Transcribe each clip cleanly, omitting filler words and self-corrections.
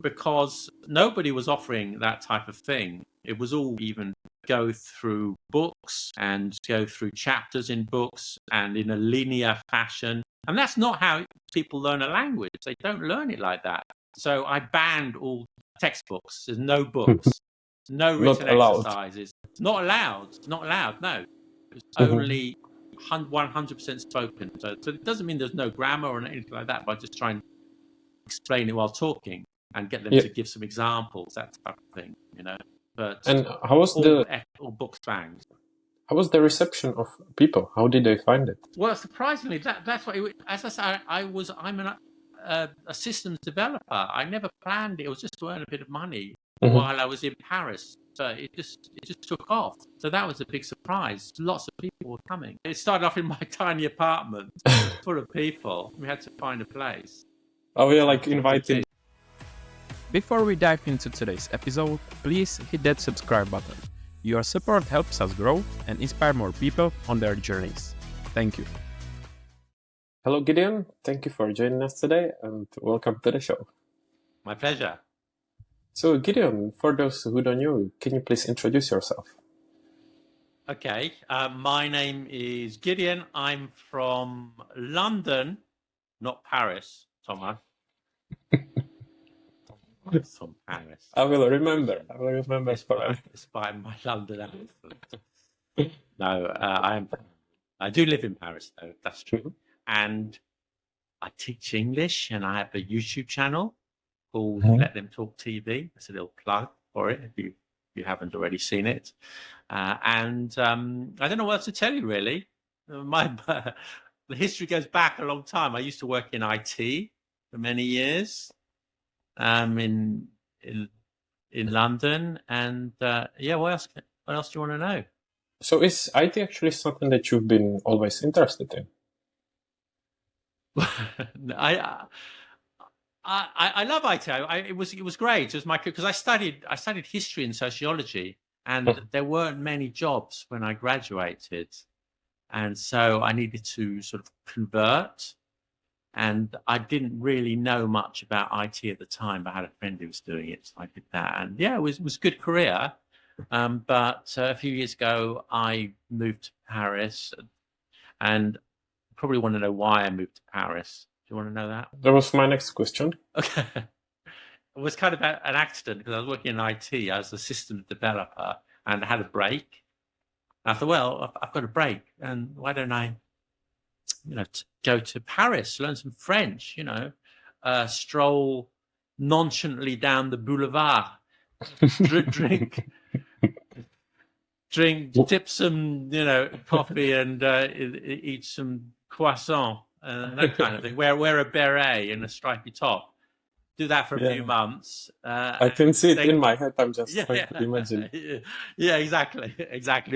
because nobody was offering that type of thing. It was all even go through books and go through chapters in books and in a linear fashion. And that's not how people learn a language. They don't learn it like that. So I banned all textbooks. There's no books, no written exercises. Not allowed. Not allowed. No. It's only 100% spoken. So it doesn't mean there's no grammar or anything like that, but I just try and explain it while talking and get them to give some examples, that type of thing, But and how was all books banned? How was the reception of people? How did they find it? Well, surprisingly, that's what. As I said, I'm a systems developer. I never planned it. It was just to earn a bit of money while I was in Paris. So it just took off. So that was a big surprise. Lots of people were coming. It started off in my tiny apartment, full of people. We had to find a place. Oh, yeah, like invited. Before we dive into today's episode, please hit that subscribe button. Your support helps us grow and inspire more people on their journeys. Thank you. Hello, Gideon. Thank you for joining us today and welcome to the show. My pleasure. So, Gideon, for those who don't know you, can you please introduce yourself? Okay. My name is Gideon. I'm from London, not Paris, Thomas. From Paris. I will remember Despite my London accent. No, I do live in Paris, though. That's true. And I teach English, and I have a YouTube channel called Let Them Talk TV. That's a little plug for it if you haven't already seen it. And I don't know what else to tell you, really. The history goes back a long time. I used to work in IT for many years. In London, and what else do you want to know? So is IT actually something that you've been always interested in? I love IT. It was great. It was because I studied history and sociology, and there weren't many jobs when I graduated, and so I needed to sort of convert. And I didn't really know much about IT at the time, but I had a friend who was doing it, so I did that. And it was a good career. But a few years ago, I moved to Paris, and probably want to know why I moved to Paris. Do you want to know that? That was my next question. Okay. It was kind of an accident because I was working in IT as a systems developer and I had a break. And I thought, well, I've got a break, and why don't I go to Paris, learn some French, stroll nonchalantly down the boulevard, dip some, coffee and eat some croissant and that kind of thing. Wear a beret and a stripy top. Do that for a few months. I can see it in my head. I'm just trying to imagine. Yeah, exactly.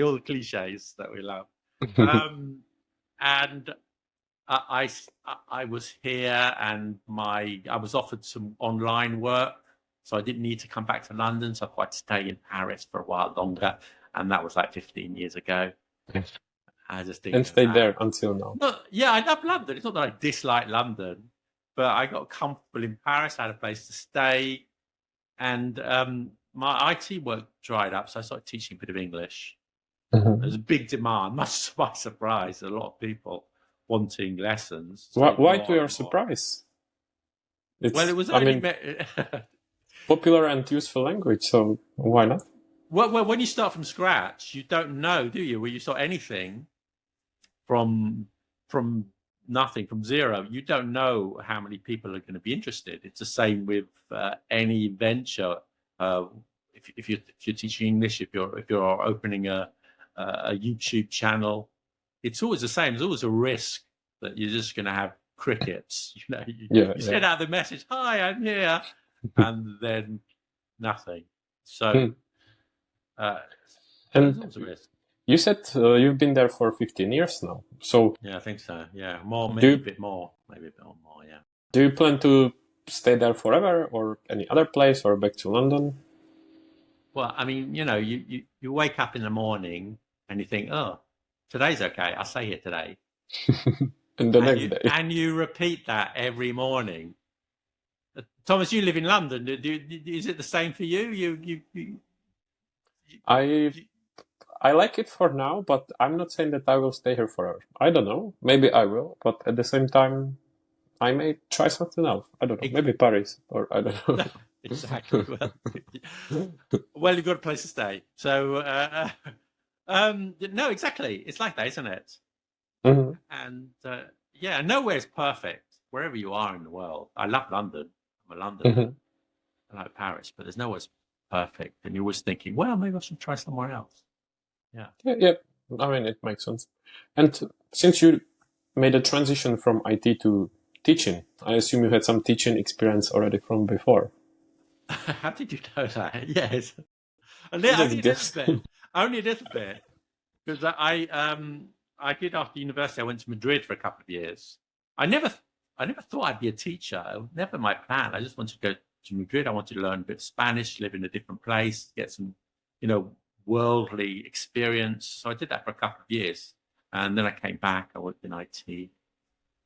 All the cliches that we love. And I was here, and I was offered some online work, so I didn't need to come back to London. So I thought I'd stay in Paris for a while longer, and that was like 15 years ago. I just didn't. And stayed there until now. I love London. It's not that I dislike London, but I got comfortable in Paris. I had a place to stay, and my IT work dried up, so I started teaching a bit of English. There's a big demand, much to my surprise. A lot of people wanting lessons. Why to your surprise? It was only popular and useful language, so why not? Well, when you start from scratch, you don't know, do you? When you start anything from nothing, from zero, you don't know how many people are going to be interested. It's the same with any venture. If you're teaching English, if you're opening a YouTube channel, it's always the same. There's always a risk that you're just going to have crickets. You send out the message, "Hi, I'm here," and then nothing. So, and a risk. You said you've been there for 15 years now. So yeah, I think so. Yeah, maybe a bit more. Yeah. Do you plan to stay there forever, or any other place, or back to London? Well, I mean, you wake up in the morning and you think, oh, today's okay. I'll stay here today. And the next day. And you repeat that every morning. Thomas, you live in London. Is it the same for you? I like it for now, but I'm not saying that I will stay here forever. I don't know. Maybe I will, but at the same time, I may try something else. I don't know. Maybe Paris, or I don't know. Exactly. Well, you've got a place to stay. So, no, exactly. It's like that, isn't it? Mm-hmm. And yeah, nowhere's perfect. Wherever you are in the world, I love London. I'm a Londoner. Mm-hmm. I like Paris, but there's nowhere's perfect. And you're always thinking, well, maybe I should try somewhere else. Yeah. I mean, it makes sense. And since you made a transition from IT to teaching, I assume you had some teaching experience already from before. How did you know that? Yes, Only a little bit. Only a little bit, because I did after university. I went to Madrid for a couple of years. I never thought I'd be a teacher. It was never my plan. I just wanted to go to Madrid. I wanted to learn a bit of Spanish, live in a different place, get some, worldly experience. So I did that for a couple of years, and then I came back. I worked in IT,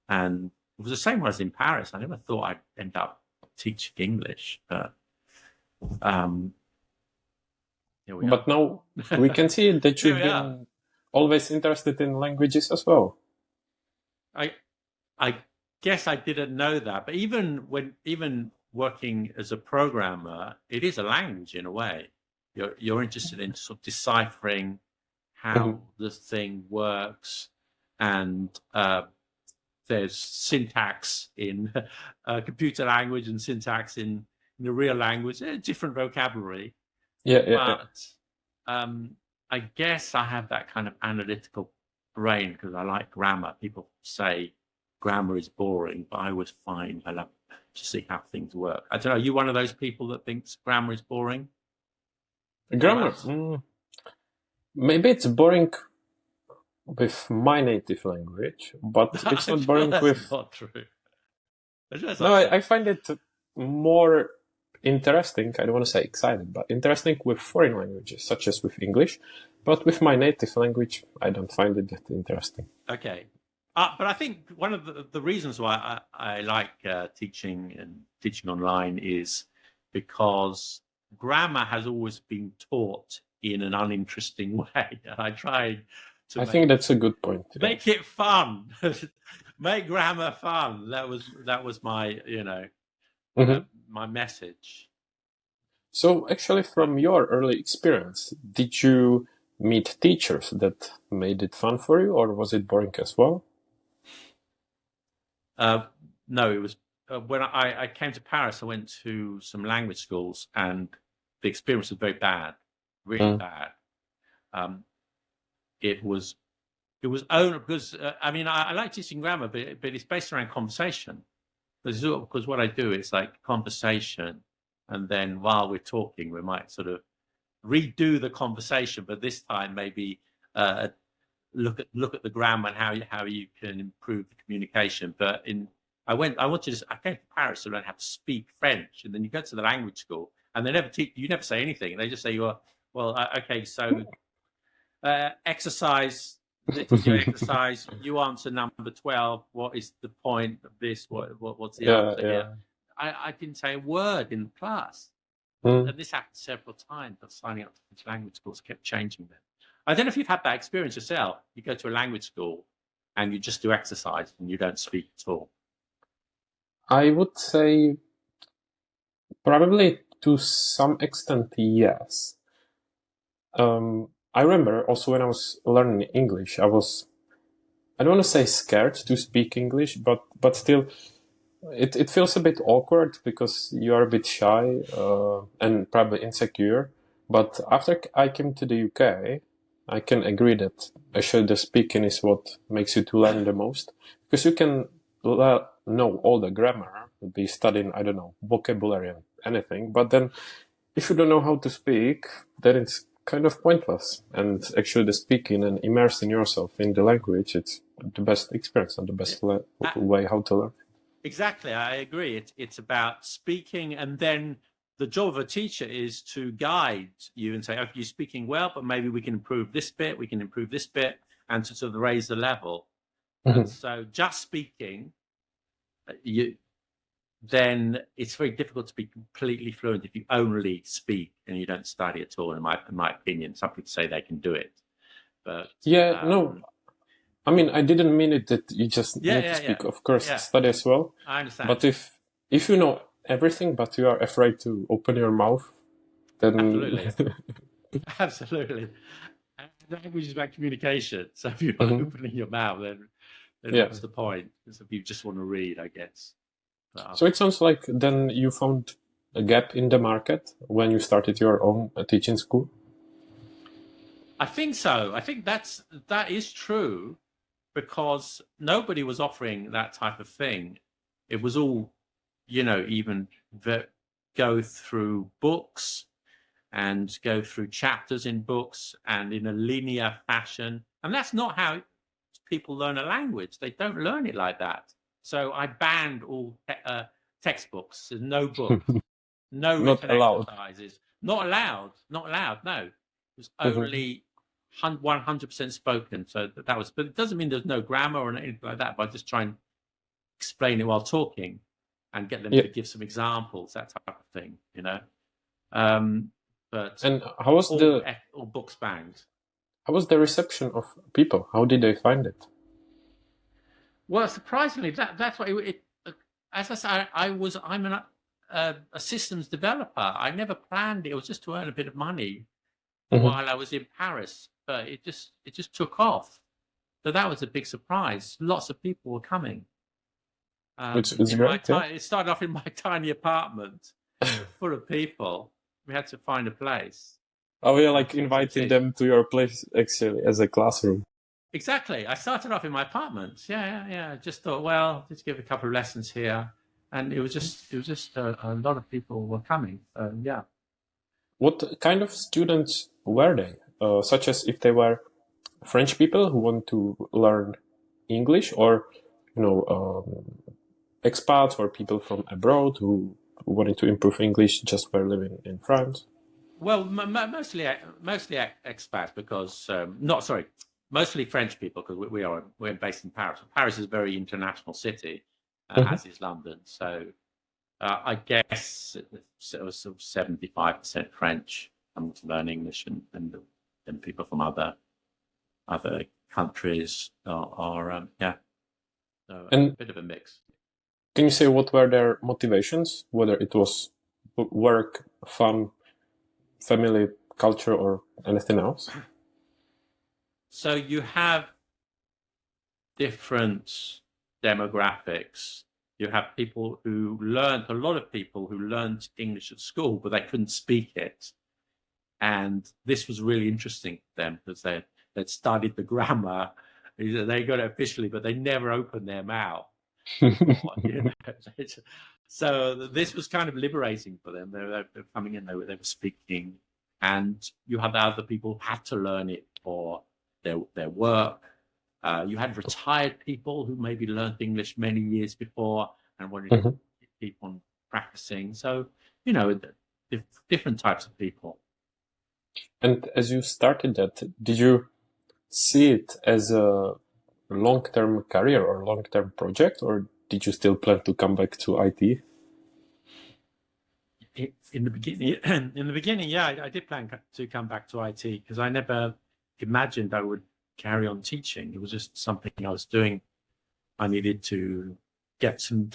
and it was the same when I was in Paris. I never thought I'd end up teaching English, but here we are. But now we can see that you've been always interested in languages as well. I guess I didn't know that, but even working as a programmer, it is a language in a way. You're interested in sort of deciphering how the thing works, and there's syntax in computer language and syntax in the real language, different vocabulary. But I guess I have that kind of analytical brain because I like grammar. People say grammar is boring, but I always find I love to see how things work. I don't know, are you one of those people that thinks grammar is boring? Grammar? Maybe it's boring with my native language, but it's not boring with... Not true. No, I find it more interesting. I don't want to say exciting, but interesting with foreign languages, such as with English. But with my native language, I don't find it that interesting. Okay. But I think one of the reasons why I like teaching and teaching online is because grammar has always been taught in an uninteresting way. And I tried to think that's a good point. Make it fun. Make grammar fun. That was my, my message. So actually from your early experience, did you meet teachers that made it fun for you, or was it boring as well? No, it was when I came to Paris, I went to some language schools and the experience was very bad, really bad. It was only because, I like teaching grammar, but it's based around conversation. Because what I do is like conversation, and then while we're talking, we might sort of redo the conversation, but this time maybe look at the grammar and how you can improve the communication. But I came to Paris to learn how to speak French, and then you go to the language school, and they never teach you. Never say anything. They just say okay, so exercise. They teach you exercise. You answer number 12. What is the point of this? What's the answer here? I didn't say a word in the class. And this happened several times. But signing up to French language schools kept changing them. I don't know if you've had that experience yourself. You go to a language school and you just do exercise and you don't speak at all. I would say probably to some extent, yes. I remember also when I was learning English, I don't want to say scared to speak English, but still, it feels a bit awkward because you are a bit shy and probably insecure. But after I came to the UK, I can agree that actually the speaking is what makes you to learn the most, because you can know all the grammar, be studying, I don't know, vocabulary and anything. But then if you don't know how to speak, then it's kind of pointless. And actually the speaking and immersing yourself in the language, it's the best experience and the best way how to learn. Exactly, I agree. It's about speaking, and then the job of a teacher is to guide you and say, okay, you're speaking well, but maybe we can improve this bit, and to sort of raise the level. And so just speaking, then it's very difficult to be completely fluent if you only speak and you don't study at all. In my opinion, some people say they can do it, but Yeah, no, I mean, I didn't mean it that you just need to speak. Of course, study as well. I understand. But if you know everything, but you are afraid to open your mouth, then absolutely, absolutely. And language is about communication. So if you're not opening your mouth, then what's the point? Because if you just want to read, I guess. So it sounds like then you found a gap in the market when you started your own teaching school. I think so. I think that is true, because nobody was offering that type of thing. It was all, even go through books and go through chapters in books and in a linear fashion. And that's not how people learn a language. They don't learn it like that. So I banned all textbooks. There's no book, no written exercises. Not allowed. No, it was only 100% spoken. So that was. But it doesn't mean there's no grammar or anything like that. But I just try and explain it while talking, and get them to give some examples, that type of thing. But and how was all books banned? How was the reception of people? How did they find it? Well, surprisingly, that's what it. As I said, I'm a systems developer. I never planned it. It was just to earn a bit of money while I was in Paris. But it just took off. So that was a big surprise. Lots of people were coming. Which is great. It started off in my tiny apartment, full of people. We had to find a place. Oh, you're like inviting them to your place actually as a classroom. Exactly. I started off in my apartment. Yeah. Just thought, well, let's give a couple of lessons here, and it was just a lot of people were coming. Yeah. What kind of students were they? Such as if they were French people who want to learn English, or expats or people from abroad who wanted to improve English just by living in France. Well, mostly expats, because mostly French people, because we're based in Paris. Paris is a very international city, as is London. So I guess it was sort of 75% French coming to learn English, and people from other countries are so a bit of a mix. Can you say what were their motivations? Whether it was work, fun, family, culture, or anything else? So you have different demographics. You have people who a lot of people who learned English at school, but they couldn't speak it. And this was really interesting to them, because they'd studied the grammar. They got it officially, but they never opened their mouth. So this was kind of liberating for them. They were coming in, they were speaking, and you had other people who had to learn it for their work. You had retired people who maybe learned English many years before and wanted to keep on practicing. So, different types of people. And as you started that, did you see it as a long-term career or long-term project, or did you still plan to come back to IT? In the beginning, yeah, I did plan to come back to IT, because I never imagined I would carry on teaching. It was just something I was doing. I needed to get some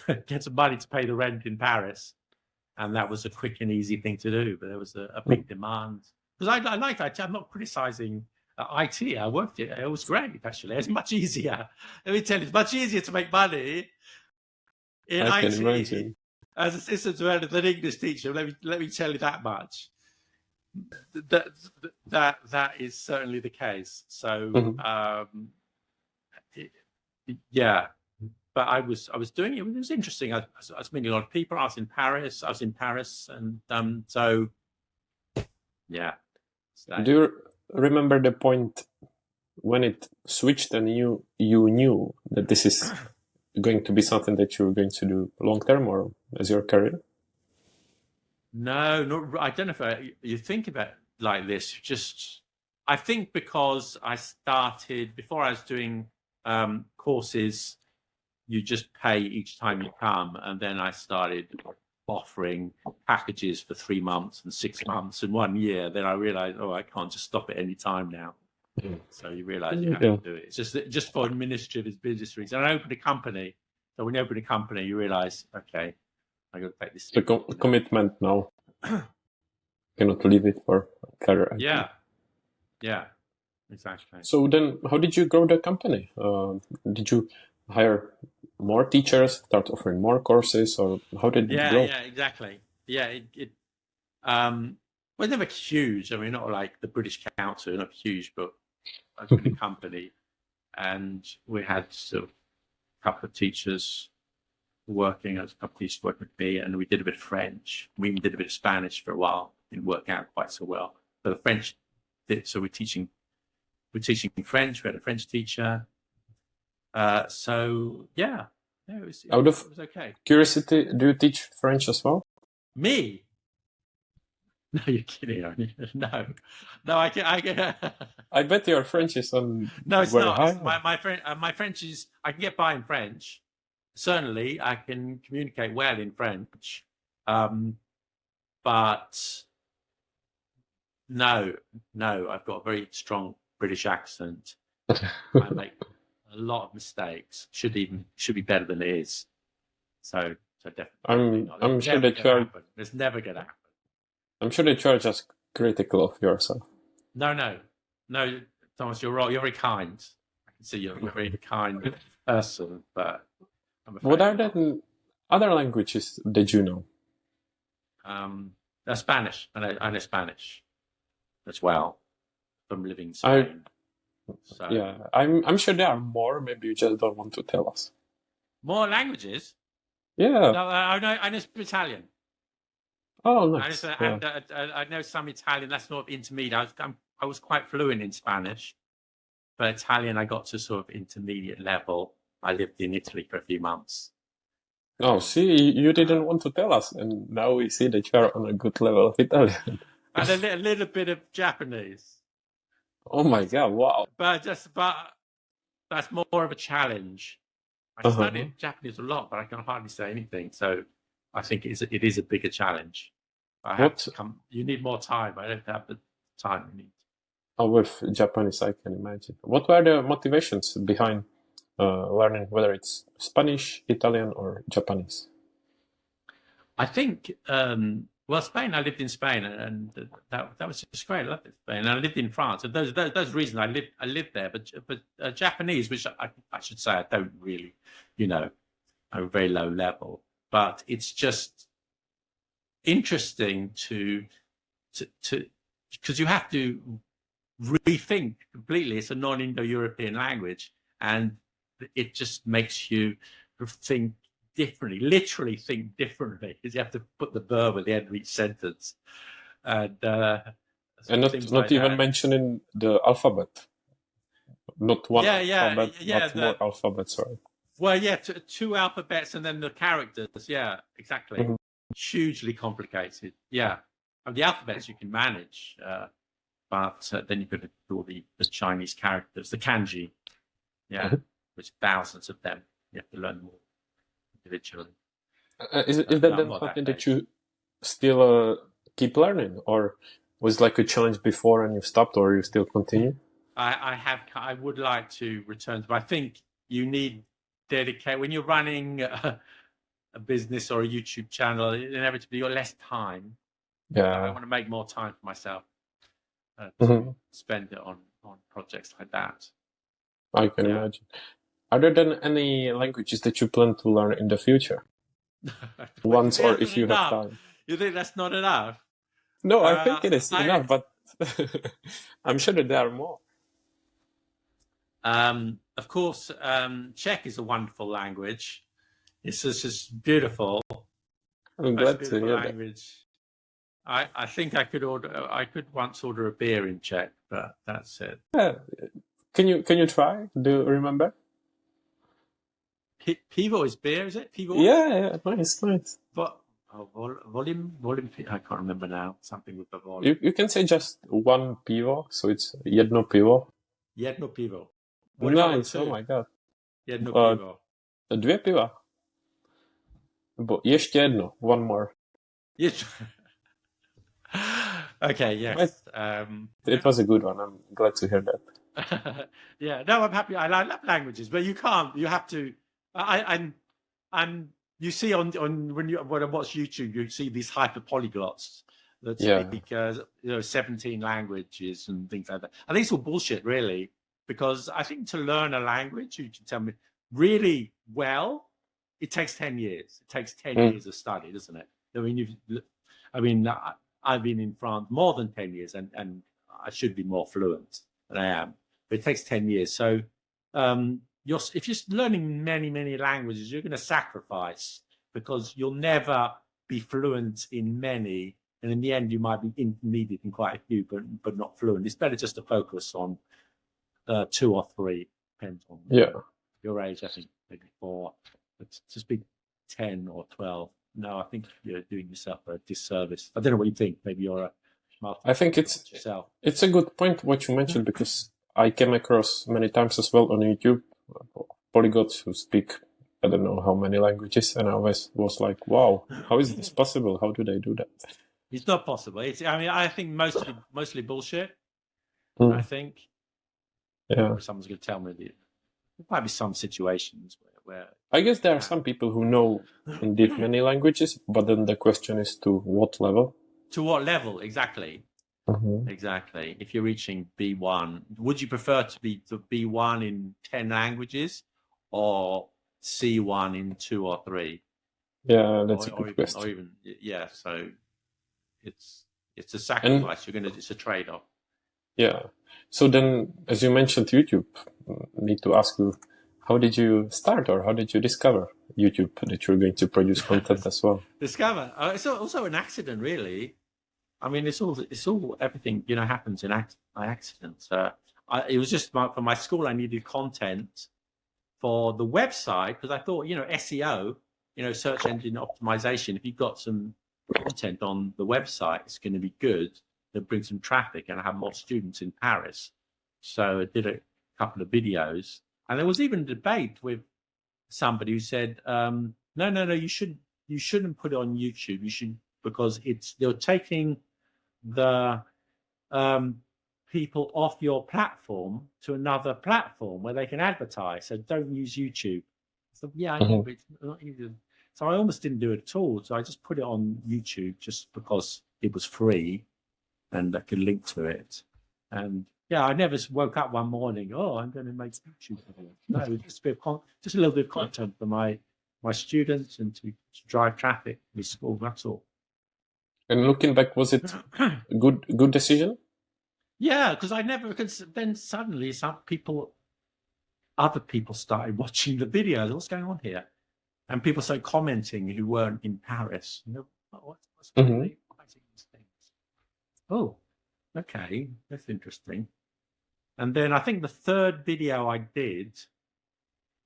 money to pay the rent in Paris, and that was a quick and easy thing to do. But there was a big demand, because I liked IT. I'm not criticizing IT. I worked it. It was great, actually. It's much easier. Let me tell you, it's much easier to make money in I IT can imagine. as a systems developer than an English teacher. Let me tell you that much. That is certainly the case. So yeah, but I was doing it. It was interesting. I was meeting a lot of people. I was in Paris, and so yeah. Do you remember the point when it switched and you knew that this is going to be something that you're going to do long term or as your career? No, I don't know if you think about it like this. I think because I started before I was doing courses you just pay each time you come. And then I started offering packages for 3 months and 6 months and 1 year. Then I realized, I can't just stop at any time now. So you realize you have to do it. It's just for administrative business reasons. And I opened a company. So when you open a company, you realize, okay, I got to take this. The commitment now. Cannot leave it for career. Yeah, exactly. So then, how did you grow the company? Did you hire more teachers, start offering more courses, or how did it grow? Yeah, exactly. Yeah, it was never huge. I mean, not like the British Council, not huge, but I opened a company, and we had sort of a couple of teachers working with me, and we did a bit of French. We even did a bit of Spanish for a while. Didn't work out quite so well, but the French did. So we're teaching French. We had a French teacher. So yeah, it was okay. Curiosity, do you teach French as well? Me? No, you're kidding, aren't you? No, I can. I bet your French is on. No, it's very not. high. My French is. I can get by in French. Certainly, I can communicate well in French, but no, I've got a very strong British accent. I make a lot of mistakes. Should be better than it is. So definitely. I'm sure that you are. It's never going to happen. I'm sure that you are just critical of yourself. No, Thomas, you're wrong. You're very kind. I can see you're a very kind person, but what are the other languages that you know? Spanish. I know Spanish as well from living in Spain. Yeah, I'm sure there are more. Maybe you just don't want to tell us. More languages? Yeah. No, I know Italian. Oh, nice. I know some Italian. That's not intermediate. I was quite fluent in Spanish, but Italian I got to sort of intermediate level. I lived in Italy for a few months. Oh, see, you didn't want to tell us, and now we see that you are on a good level of Italian. And a little bit of Japanese. Oh my God! Wow. But that's more of a challenge. I studied Japanese a lot, but I can hardly say anything. So I think it is a bigger challenge. You need more time. I don't have the time you need. Oh, with Japanese, I can imagine. What were the motivations behind learning, whether it's Spanish, Italian, or Japanese? I think, Spain. I lived in Spain, and that was just great. I loved Spain, and I lived in France. And those reasons I lived there. But Japanese, which I should say, I don't really, I'm a very low level. But it's just interesting to because you have to rethink completely. It's a non-Indo-European language, and it just makes you think differently, literally think differently, because you have to put the verb at the end of each sentence, and not even mentioning the alphabet. Not one alphabet, but more alphabets, right? Well, yeah, two alphabets and then the characters. Yeah, exactly. Mm-hmm. Hugely complicated. Yeah, and the alphabets you can manage, but then you've got to do all the Chinese characters, the kanji. Yeah, which thousands of them. You have to learn more individually. Is that then something that you still keep learning, or was like a challenge before and you stopped, or you still continue? I would like to return to, but I think you need dedicate when you're running a business or a YouTube channel. Inevitably, you've got less time. Yeah, I want to make more time for myself to spend it on projects like that. I can imagine. Are there then any languages that you plan to learn in the future? Once, or if you have time. You think that's not enough? No, I think it is enough, but I'm sure that there are more. Of course, Czech is a wonderful language. It's just beautiful. I'm glad to hear language. That. I think I could once order a beer in Czech, but that's it. Yeah. Can you try? Do you remember? Pivo is beer, is it? Pivo? Yeah, nice. But volume, I can't remember now. Something with the volume. You can say just one pivo, so it's jedno pivo. Jedno pivo. Nice. Oh my God. Jedno pivo. 2 piva. Bo ještě jedno, one more. Yes. Okay, yes. It was a good one. I'm glad to hear that. Yeah, no, I'm happy. I love languages, but you can't. You have to. I'm. You see on when I watch YouTube, you see these hyper polyglots that speak 17 languages and things like that. I think it's all bullshit, really, because I think to learn a language, you can tell me really well, it takes 10 years. It takes 10 years of study, doesn't it? I've been in France more than 10 years, and I should be more fluent than I am. But it takes 10 years. So if you're learning many languages, you're going to sacrifice, because you'll never be fluent in many. And in the end, you might be intermediate in quite a few, but not fluent. It's better just to focus on 2 or 3, depends on your age, I think, maybe 4. But to speak 10 or 12, no, I think you're doing yourself a disservice. I don't know what you think. Maybe you're a I think it's a good point what you mentioned, because I came across many times as well on YouTube polyglots who speak I don't know how many languages, and I always was like, wow, how is this possible? How do they do that? It's not possible. I think mostly bullshit. I think. Yeah. Someone's going to tell me there might be some situations where I guess there are some people who know indeed many languages, but then the question is to what level? To what level, exactly. Exactly. If you're reaching B1, would you prefer to be B1 in 10 languages or C1 in 2 or 3? Yeah, that's a good question. Or even, so it's a sacrifice. It's a trade-off. Yeah. So then, as you mentioned YouTube, I need to ask you, how did you start, or how did you discover YouTube, that you're going to produce content as well? Discover? It's also an accident, really. I mean, it's all everything, happens by accident. It was just for my school, I needed content for the website, because I thought, SEO, search engine optimization, if you've got some content on the website, it's going to be good. That brings some traffic, and I have more students in Paris. So I did a couple of videos, and there was even a debate with somebody who said, no, you shouldn't put it on YouTube. You should, because they're taking the people off your platform to another platform where they can advertise. So don't use YouTube. So I know, but it's not easy. So I almost didn't do it at all. So I just put it on YouTube just because it was free and I could link to it. And I never woke up one morning, I'm going to make YouTube video. No, just a little bit of content for my students and to drive traffic to school. That's all. And looking back, was it a good decision? Yeah, because then suddenly other people started watching the videos. What's going on here? And people started commenting who weren't in Paris. What's going on? These things? Oh, okay, that's interesting. And then I think the third video I did.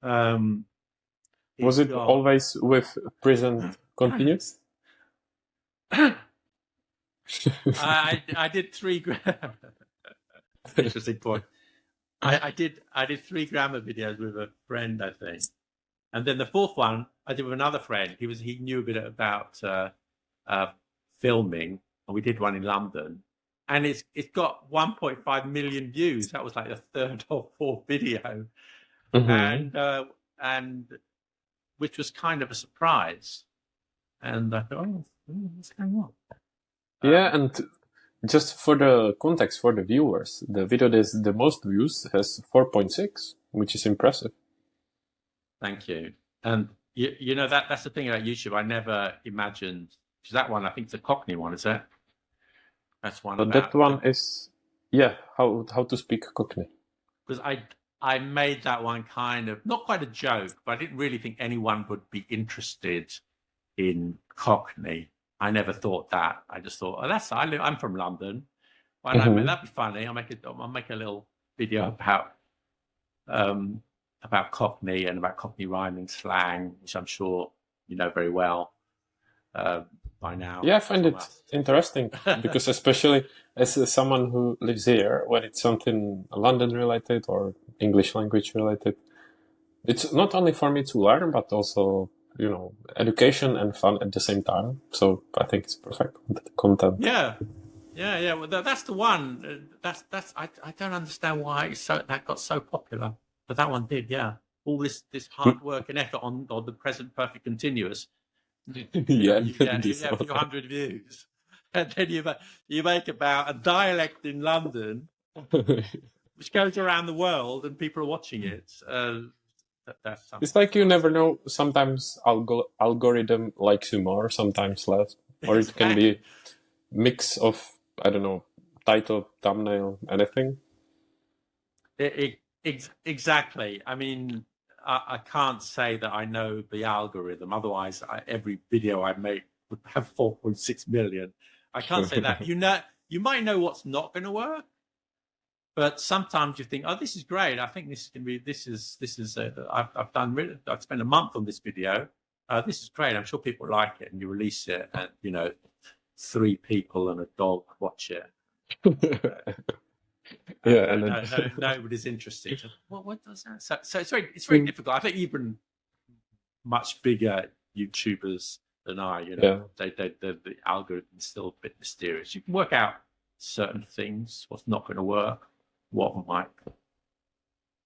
Was it always with present continuous? I did 3 interesting point. I did 3 grammar videos with a friend, I think, and then the 4th one I did with another friend. He knew a bit about filming, and we did one in London, and it's got 1.5 million views. That was like the 3rd or 4th video, and which was kind of a surprise. And I thought, what's going on? Yeah, and just for the context for the viewers, the video that has the most views has 4.6, which is impressive. Thank you. And that's the thing about YouTube. I never imagined, because that one I think it's a Cockney one, is it? That's one. But that one is how to speak Cockney. Because I made that one kind of not quite a joke, but I didn't really think anyone would be interested in Cockney. I never thought that. I just thought, I'm from London. Why not? That'd be funny. I'll make a little video about Cockney and about Cockney rhyming slang, which I'm sure you know very well by now. Yeah, I find it interesting because especially as someone who lives here, when it's something London related or English language related, it's not only for me to learn, but also, education and fun at the same time. So I think it's perfect content. Yeah. Well, that's the one. I don't understand why that got so popular, but that one did. Yeah, all this hard work and effort on the present perfect continuous. Yeah, You get a few hundred views, and then you make about a dialect in London, which goes around the world, and people are watching it. That's something. It's like you never know. Sometimes algorithm likes you more, sometimes less, or it can be mix of, I don't know, title, thumbnail, anything. Exactly. I mean, I can't say that I know the algorithm. Otherwise, every video I make would have 4.6 million. I can't say that. You might know what's not going to work, but sometimes you think, oh, this is great. I think this is going to be. I've spent a month on this video. This is great. I'm sure people like it, and you release it, and 3 people and a dog watch it. Yeah, nobody's interested. What does that? So it's very difficult. I think even much bigger YouTubers than I, the algorithm is still a bit mysterious. You can work out certain things, what's not going to work, what might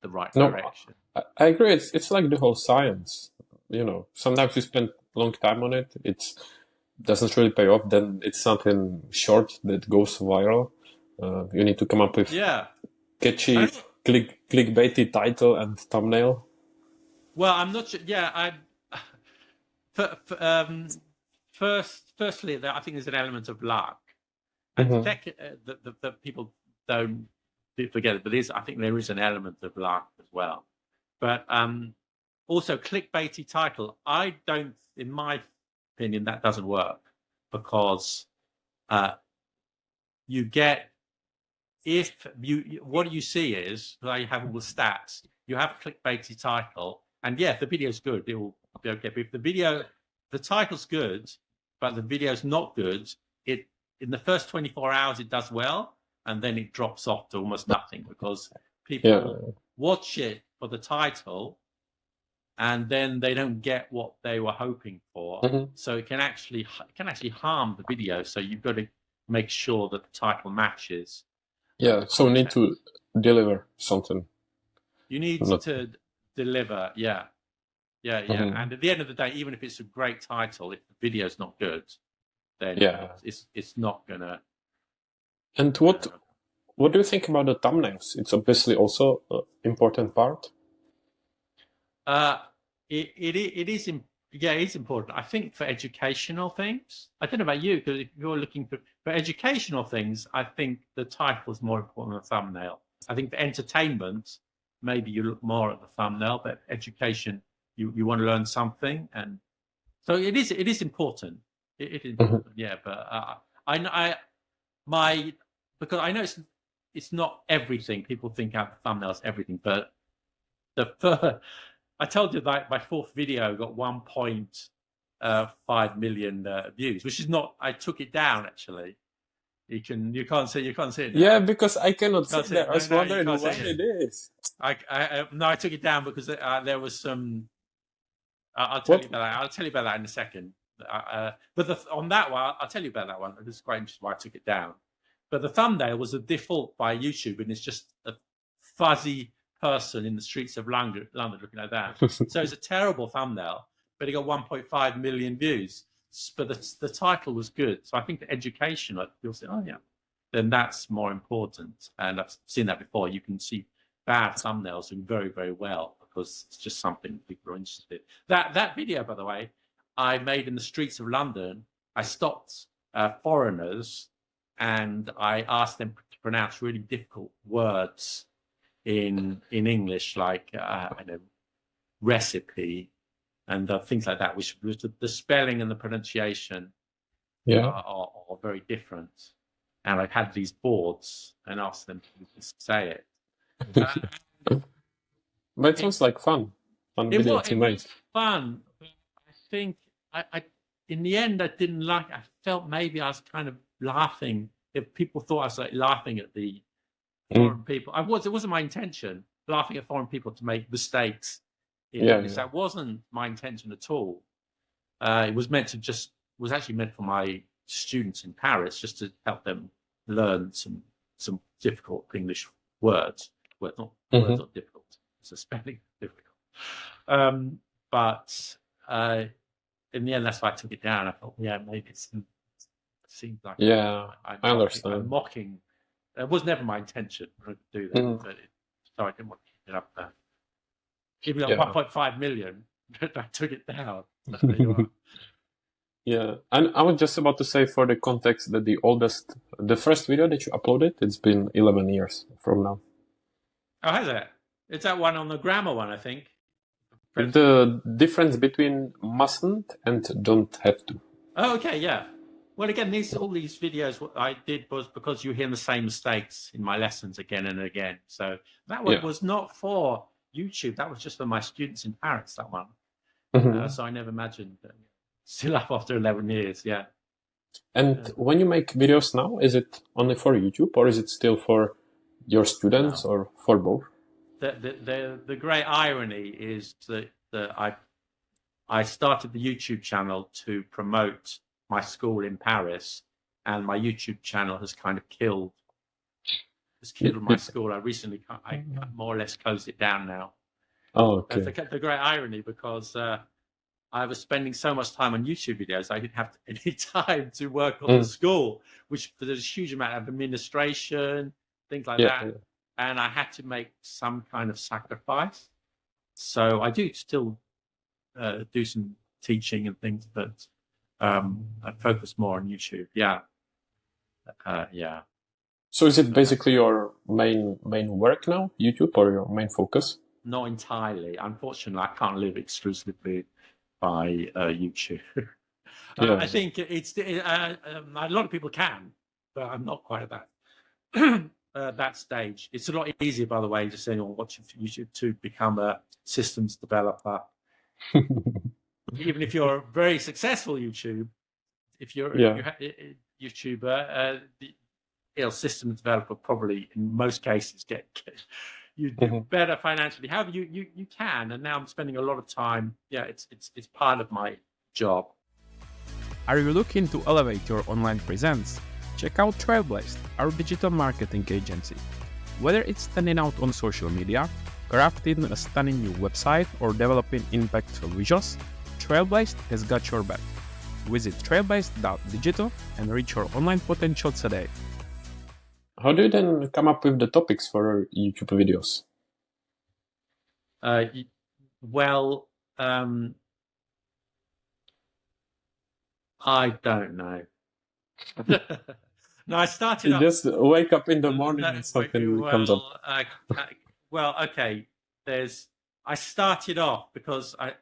the right direction. I agree. It's like the whole science. Sometimes you spend a long time on it. It doesn't really pay off. Then it's something short that goes viral. You need to come up with catchy, clickbaity title and thumbnail. Well, I'm not sure. Yeah, firstly, I think there's an element of luck, and second, that people don't forget it. But I think there is an element of luck as well. But also, clickbaity title, I don't, in my opinion, that doesn't work because you get. What you see is, you have all the stats. You have a clickbaity title, and if the video's good, it will be okay. But if the title's good, but the video's not good, in the first 24 hours it does well, and then it drops off to almost nothing because people watch it for the title, and then they don't get what they were hoping for. So it can actually harm the video. So you've got to make sure that the title matches. Yeah, so we need to deliver something. You need to deliver, yeah. And at the end of the day, even if it's a great title, if the video's not good, then it's not gonna. And what do you think about the thumbnails? It's obviously also an important part. It is. It's important. I think for educational things, I don't know about you, because if you're looking for educational things, I think the title is more important than the thumbnail. I think for entertainment, maybe you look more at the thumbnail, but education, you want to learn something, and so it is important. It is important, But because I know it's not everything. People think out the thumbnail is everything, but I told you that my 4th video got 1.5 million views, which is not. I took it down actually. You can't see it. Now. Yeah, because I cannot see that. I was wondering what it is. I took it down because there was some. I'll tell you about that. I'll tell you about that in a second. But on that one, I'll tell you about that one. This is quite interesting why I took it down. But the thumbnail was a default by YouTube, and it's just a fuzzy person in the streets of London looking like that. So it's a terrible thumbnail, but it got 1.5 million views. But the title was good. So I think the education, you'll say, oh yeah, then that's more important. And I've seen that before. You can see bad thumbnails doing very, very well because it's just something people are interested in. That video, by the way, I made in the streets of London. I stopped foreigners and I asked them to pronounce really difficult words in English, like recipe and things like that, which the spelling and the pronunciation are very different. And I've had these boards and asked them to say it. But it sounds like fun video to make. It was fun. I think I in the end I didn't like. I felt maybe I was kind of laughing. If people thought I was like laughing at the foreign people, it wasn't my intention. Laughing at foreign people to make mistakes in Yeah, English. yeah. That wasn't my intention at all. It was actually meant for my students in Paris, just to help them learn some difficult English words. Words not difficult. It's a spelling difficult. But in the end, that's why I took it down. I thought, yeah, maybe it seems like Yeah, I I'm understand. mocking. It was never my intention to do that. Mhm. So I didn't want to keep it up there. Even at Yeah. 1.5 million, I took it down. So there you are. Yeah, and I was just about to say for the context that the first video that you uploaded, it's been 11 years from now. Oh, has it? It's that one on the grammar one, I think. The difference between mustn't and don't have to. Oh, okay, yeah. Well, again, all these videos what I did was because you hear the same mistakes in my lessons again and again. So that one was not for YouTube. That was just for my students in Paris, that one. So I never imagined still up after 11 years, yeah. And when you make videos now, is it only for YouTube or is it still for your students or for both? The great irony is that I started the YouTube channel to promote my school in Paris, and my YouTube channel has kind of killed my school. I more or less closed it down now. Oh, okay. The great irony, because I was spending so much time on YouTube videos, I didn't have any time to work on the school, which there's a huge amount of administration, things like that. Yeah. And I had to make some kind of sacrifice. So I do still do some teaching and things, but I focus more on YouTube. Yeah. Yeah. So is it basically your main work now, YouTube, or your main focus? Not entirely. Unfortunately, I can't live exclusively by YouTube. I think a lot of people can, but I'm not quite at that that stage. It's a lot easier, by the way, just saying, watch YouTube to become a systems developer. Even if you're a very successful YouTuber, systems developer probably in most cases you do better financially. However, you can, and now I'm spending a lot of time. Yeah, it's part of my job. Are you looking to elevate your online presence? Check out Trailblazed, our digital marketing agency. Whether it's standing out on social media, crafting a stunning new website, or developing impactful visuals, Trailblazed has got your back. Visit trailblazed.digital and reach your online potential today. How do you then come up with the topics for YouTube videos? I don't know. No, I started. You just wake up in the morning and something comes up. Okay. I started off because I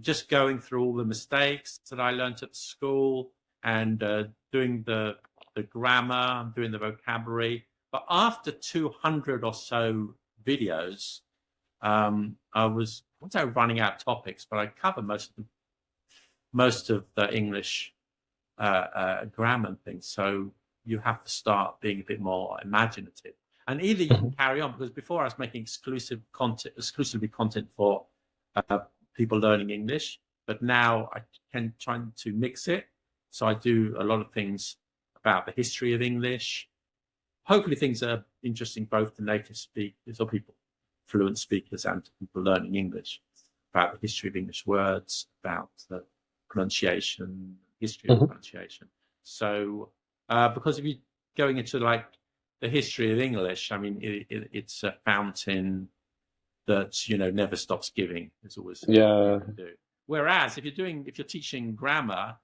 just going through all the mistakes that I learned at school and doing the grammar, doing the vocabulary. But after 200 or so videos, I was running out of topics, but I covered most of the English grammar and things. So you have to start being a bit more imaginative. And either you can carry on, because before I was making exclusively content for people learning English, but now I can try to mix it. So I do a lot of things about the history of English. Hopefully things are interesting both to native speakers or people, fluent speakers, and to people learning English, about the history of English words, about the pronunciation, history of pronunciation. So because if you're going into like the history of English, I mean, it's a fountain that, never stops giving. There's always something you can do. Whereas if you're teaching grammar,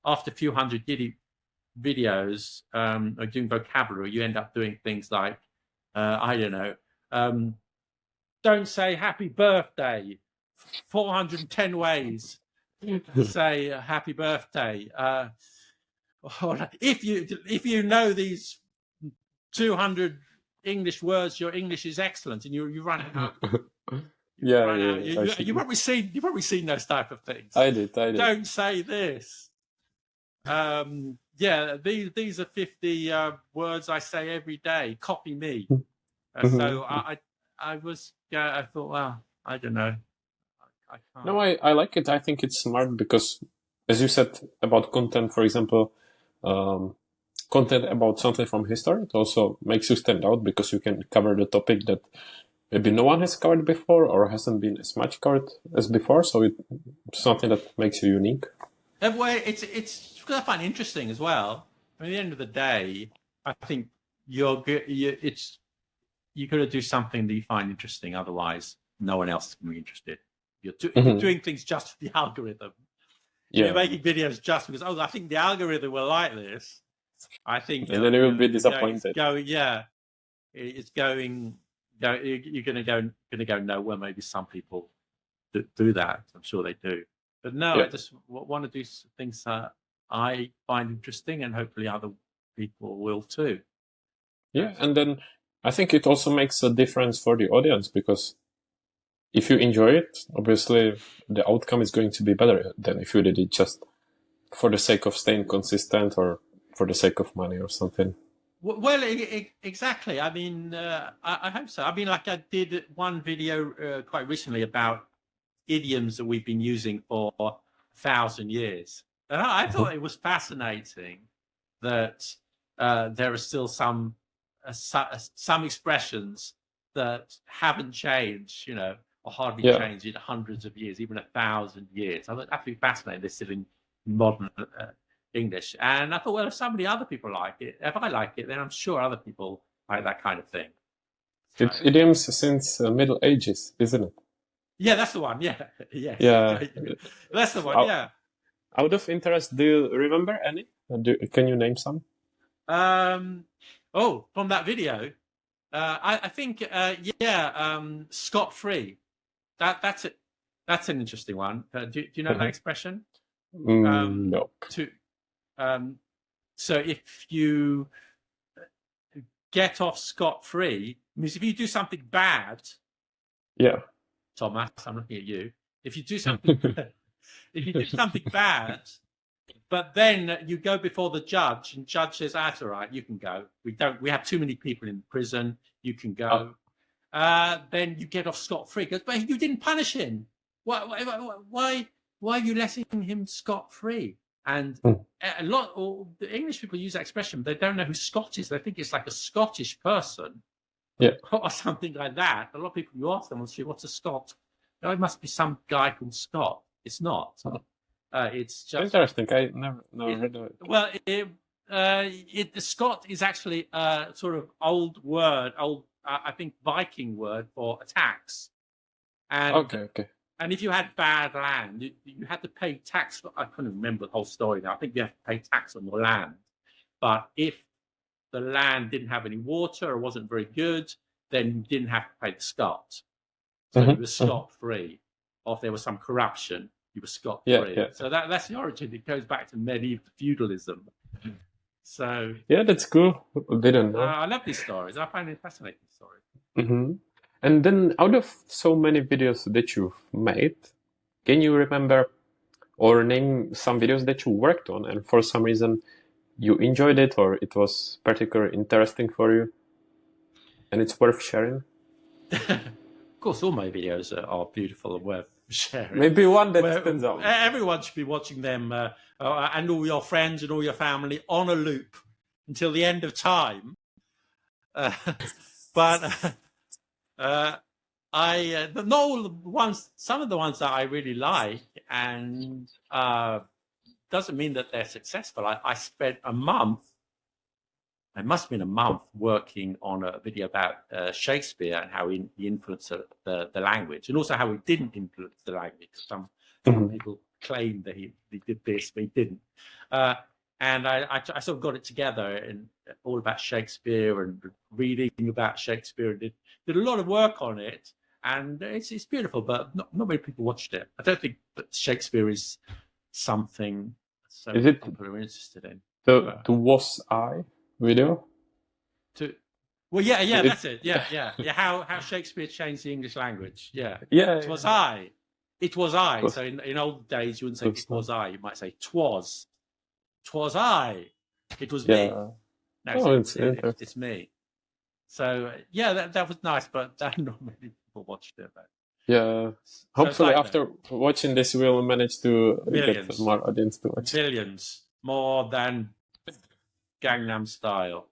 after a few hundred videos or doing vocabulary, you end up doing things like, I don't know, don't say happy birthday 410 ways to say happy birthday. If you know these 200 English words, your English is excellent, and you run out. You've probably seen those type of things. I did. Don't say this. These are 50 words I say every day. Copy me. So I thought, well, I don't know. I can't. No, I like it. I think it's smart because, as you said about content, for example, content about something from history, it also makes you stand out because you can cover the topic that maybe no one has covered before or hasn't been as much covered as before. So it's something that makes you unique. Well, it's because I find interesting as well. I mean, at the end of the day, I think you're good. You got to do something that you find interesting. Otherwise, no one else is going to be interested. You're doing things just for the algorithm. Yeah. You're making videos just because, I think the algorithm will like this. I think, and then you will be disappointed. It's going. You're going to go nowhere. Maybe some people do that. I'm sure they do. But no, I just want to do things that I find interesting, and hopefully other people will too. Yeah, and then I think it also makes a difference for the audience because if you enjoy it, obviously the outcome is going to be better than if you did it just for the sake of staying consistent or for the sake of money or something. Well, exactly. I mean, I hope so. I mean, like I did one video quite recently about idioms that we've been using for 1,000 years. And I thought it was fascinating that there are still some expressions that haven't changed, or hardly changed in hundreds of years, even 1,000 years. I thought that'd be fascinating. They're still in modern English. And I thought, well, if so many other people like it, if I like it, then I'm sure other people like that kind of thing. It's idioms since Middle Ages, isn't it? Yeah, that's the one. Yeah, yes. Yeah, That's the one. Yeah. Out of interest, do you remember any? Can you name some? From that video, I think scot-free. That's it. That's an interesting one. Do you know that expression? No. So if you get off scot-free, means if you do something bad. Yeah. Thomas, I'm looking at you. If you do something, bad, but then you go before the judge, and judge says, "That's all right, you can go. We have too many people in prison. You can go." Then you get off scot-free. But you didn't punish him. Why are you letting him scot-free? And the English people use that expression. They don't know who Scott is. They think it's like a Scottish person. Or something like that. A lot of people, you ask them on the street, what's a Scot? Oh, it must be some guy called Scott. It's not. It's just interesting. I never heard of it. Well, the Scot is actually a sort of old, I think Viking word for a tax. And okay. And if you had bad land, you had to pay tax. I can't remember the whole story now. I think you have to pay tax on your land. But if the land didn't have any water or wasn't very good, then you didn't have to pay the scot. So you were scot-free. Or if there was some corruption, you were scot-free. Yeah. So that's the origin. It goes back to medieval feudalism. So yeah, that's cool. Didn't know. I love these stories. I find it fascinating stories. Mm-hmm. And then out of so many videos that you've made, can you remember or name some videos that you worked on and for some reason you enjoyed it or it was particularly interesting for you and it's worth sharing? Of course, all my videos are beautiful and worth sharing. Maybe one that stands out. Everyone should be watching them and all your friends and all your family on a loop until the end of time. Not all the ones, some of the ones that I really like, and doesn't mean that they're successful. I spent a month, it must have been a month, working on a video about Shakespeare and how he influenced the language, and also how he didn't influence the language. Some people claim that he did this, but he didn't. And I sort of got it together and all about Shakespeare and reading about Shakespeare and did a lot of work on it. And it's beautiful, but not many people watched it. I don't think that Shakespeare is something so people are interested in. The Was I video? That's it. Yeah. How Shakespeare changed the English language. Yeah. It was I. It was I. So in old days, you wouldn't say it was I. You might say 'twas. 'Twas I. It was me. No, it's me. So that was nice, but not many people watched it. But Yeah. So it's Hopefully, like that. after watching this, we'll manage to get Millions. more audience to watch. Millions. More than Gangnam Style.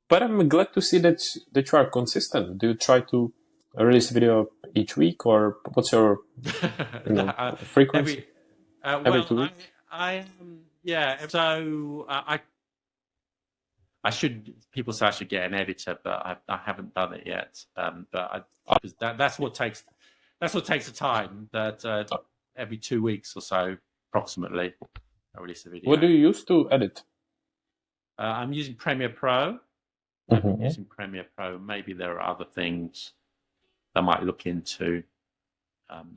But I'm glad to see that you are consistent. Do you try to release video each week, or what's your frequency? Every 2 weeks? Yeah. So I should. People say I should get an editor, but I haven't done it yet. Because that's what takes the time. That every 2 weeks or so, approximately, I release a video. What do you use to edit? I'm using Premiere Pro. I've been using Premiere Pro. Maybe there are other things I might look into.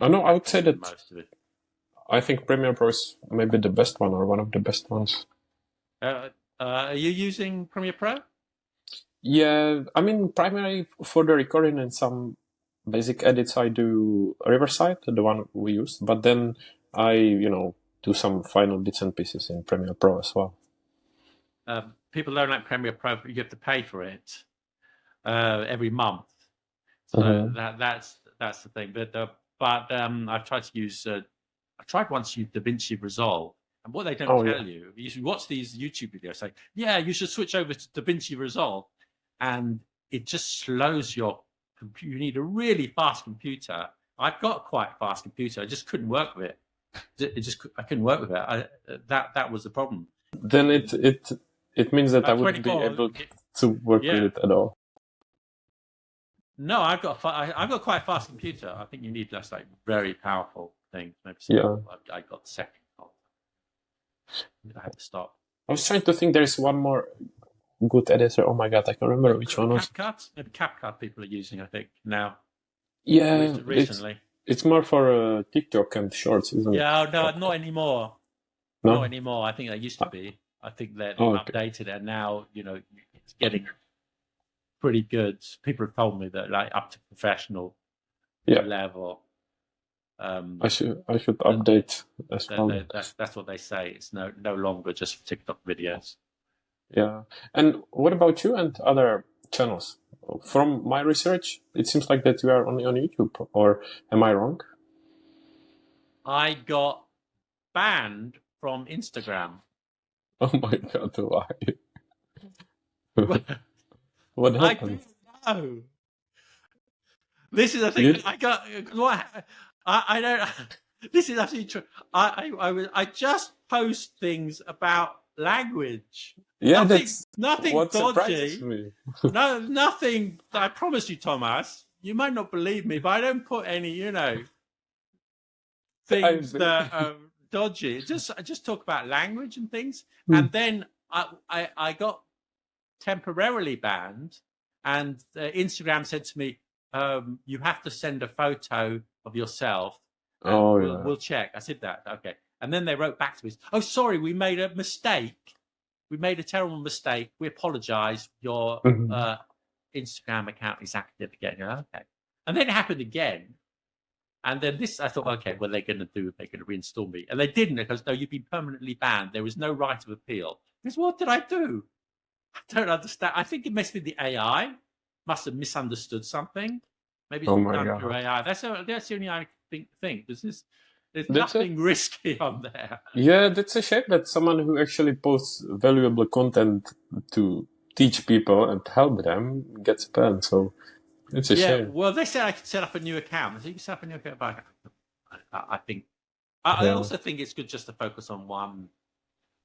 No, I would say that most of it. I think Premiere Pro is maybe the best one or one of the best ones. Are you using Premiere Pro? Yeah, I mean, primarily for the recording and some basic edits, I do Riverside, the one we used, but then I, do some final bits and pieces in Premiere Pro as well. People don't like Premiere Pro, but you have to pay for it every month. So that's the thing. But I've tried to use. I tried once to use DaVinci Resolve, and what they don't tell you, you watch these YouTube videos, say, yeah, you should switch over to DaVinci Resolve, and it just slows your computer. You need a really fast computer. I've got quite a fast computer. I just couldn't work with it. I couldn't work with it. That was the problem. Then it means that I wouldn't be able to work with it at all. No, I've got quite a fast computer. I think you need just like very powerful things. Maybe I got the second. I had to stop. I was trying to think. There's one more good editor. Oh my god, I can't remember which one was. CapCut. Maybe CapCut people are using. I think now. Yeah, recently. It's more for TikTok and Shorts, isn't it? Yeah, no, not anymore. No? Not anymore. I think they used to be. I think that they've updated it, and now it's getting pretty good. People have told me that like up to professional level. I should update as well. That's what they say. It's no longer just for TikTok videos. Yeah. And what about you and other channels? From my research, it seems like that you are only on YouTube, or am I wrong? I got banned from Instagram. Oh my god, why? What happened? I don't know. This is the thing. I got what I don't. This is absolutely true. I just post things about language. Yeah, nothing what dodgy. surprises me. No, nothing. I promise you, Thomas. You might not believe me, but I don't put any, things that are dodgy. I just talk about language and things, and then I got temporarily banned, and Instagram said to me, "You have to send a photo of yourself. And we'll check." I said that, okay, and then they wrote back to me, "Oh, sorry, we made a mistake. We made a terrible mistake. We apologize. Your Instagram account is active again." Okay, and then it happened again. And then I thought, okay, what are they going to do? They're going to reinstall me. And they didn't, because no, you've been permanently banned. There was no right of appeal. Because what did I do? I don't understand. I think it must be the AI. Must have misunderstood something. Maybe it's done through AI. That's the only I think. There's nothing risky on there. Yeah, that's a shame that someone who actually posts valuable content to teach people and help them gets banned. So it's a shame. Well, they said I could set up a new account. So you can set up a new account. But I think I also think it's good just to focus on one,